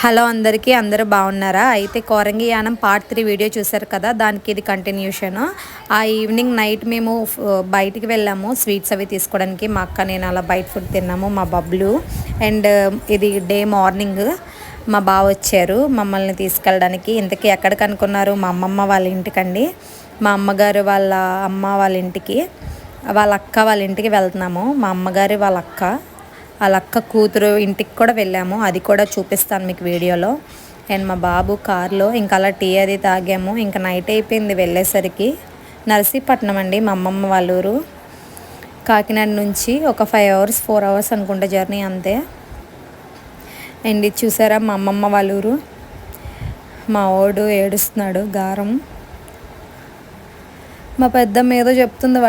Hello అందరికీ, అందరూ బాగున్నారా? అయితే కోరంగి యానం పార్ట్ 3 వీడియో చూసారు కదా, దానికి ఇది కంటిన్యూషన్. ఆ ఈవినింగ్ నైట్ మేము బయటికి వెళ్ళాము స్వీట్స్ అవి తీసుకోవడానికి. మా అక్క నేను అలా బయట ఫుడ్ తిన్నాము, మా బబ్లు. అండ్ ఇది డే మార్నింగ్ మా బావ వచ్చారు మమ్మల్ని తీసుకెళ్ళడానికి. ఇంతకీ ఎక్కడికి అనుకున్నారు? మా అమ్మమ్మ వాళ్ళ ఇంటికండి. మా అమ్మగారు వాళ్ళ అమ్మ వాళ్ళ ఇంటికి, వాళ్ళ అక్క వాళ్ళ ఇంటికి వెళ్తున్నాము. మా అమ్మగారి వాళ్ళ అక్క కూతురు ఇంటికి కూడా వెళ్ళాము, అది కూడా చూపిస్తాను మీకు వీడియోలో. అండ్ మా బాబు కార్లో ఇంకా అలా టీ అది తాగాము. ఇంకా నైట్ అయిపోయింది వెళ్ళేసరికి. నర్సీపట్నం అండి మా అమ్మమ్మ వాళ్ళ ఊరు. కాకినాడ నుంచి ఒక 5 అవర్స్ 4 అవర్స్ అనుకుంటా జర్నీ, అంతే. అండ్ ఇది చూసారా మా అమ్మమ్మ వాళ్ళ ఊరు. మా ఓడు ఏడుస్తున్నాడు గారం. మా పెద్దమ్మ ఏదో చెప్తుంది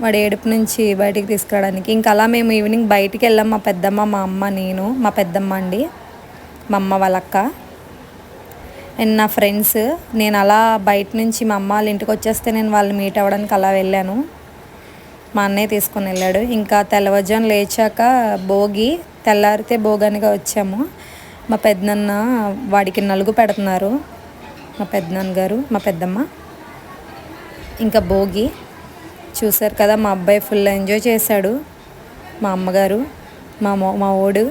వాడి ఏడుపు నుంచి బయటికి తీసుకురావడానికి. ఇంకా అలా మేము ఈవినింగ్ బయటికి వెళ్ళాం, మా పెద్దమ్మ, మా అమ్మ, నేను. మా పెద్దమ్మ అండి మా అమ్మ వాళ్ళ అక్క అండ్ నా ఫ్రెండ్స్. నేను అలా బయట నుంచి మా అమ్మ వాళ్ళ ఇంటికి వచ్చేస్తే నేను వాళ్ళని మీట్ అవ్వడానికి అలా వెళ్ళాను. మా అన్నయ్య తీసుకొని వెళ్ళాడు. ఇంకా తెల్లవారుజామున లేచాక తెల్లారితే భోగానిగా వచ్చాము. మా పెద్దనాన్న వాడికి నలుగు పెడుతున్నారు, మా పెద్దనాన్న గారు, మా పెద్దమ్మ. ఇంకా భోగి చూసారు కదా, మా అబ్బాయి ఫుల్ ఎంజాయ్ చేశాడు. మా అమ్మగారు, మా ఓడు.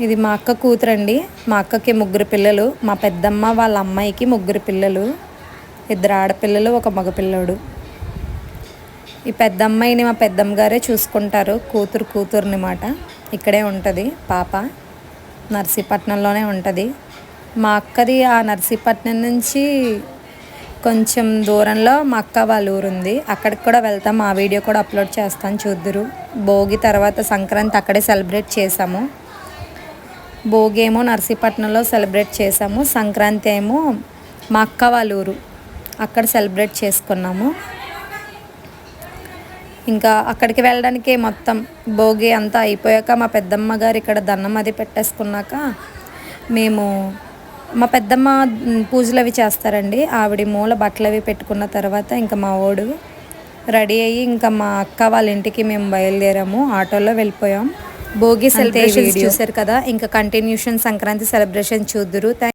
ఇది మా అక్క కూతురండి. మా అక్కకి 3 పిల్లలు, మా పెద్దమ్మ వాళ్ళ అమ్మాయికి 3 పిల్లలు, 2 ఆడపిల్లలు, 1 మగపిల్లోడు. ఈ పెద్ద అమ్మాయిని మా పెద్దమ్మ గారే చూసుకుంటారు. కూతురుని మాట. ఇక్కడే ఉంటుంది పాప, నర్సీపట్నంలోనే ఉంటుంది. మా అక్కది ఆ నర్సీపట్నం నుంచి కొంచెం దూరంలో మా అక్క వాళ్ళ ఊరు ఉంది, అక్కడికి కూడా వెళ్తాం. ఆ వీడియో కూడా అప్లోడ్ చేస్తాను, చూద్దురు. భోగి తర్వాత సంక్రాంతి అక్కడే సెలబ్రేట్ చేసాము. భోగి ఏమో నర్సీపట్నంలో సెలబ్రేట్ చేసాము, సంక్రాంతి ఏమో మా అక్క వాళ్ళ ఊరు అక్కడ సెలబ్రేట్ చేసుకున్నాము. ఇంకా అక్కడికి వెళ్ళడానికి మొత్తం భోగి అంతా అయిపోయాక మా పెద్దమ్మ గారు ఇక్కడ దండం అది పెట్టేసుకున్నాక మా పెద్దమ్మ పూజలు అవి చేస్తారండి. ఆవిడ మూల బట్టలు అవి పెట్టుకున్న తర్వాత ఇంకా మా ఓడు రెడీ అయ్యి ఇంకా మా అక్క వాళ్ళ ఇంటికి మేము బయలుదేరాము. ఆటోలో వెళ్ళిపోయాం. భోగి సెలబ్రేషన్స్ చూసారు కదా, ఇంకా కంటిన్యూషన్ సంక్రాంతి సెలబ్రేషన్ చూద్దురు.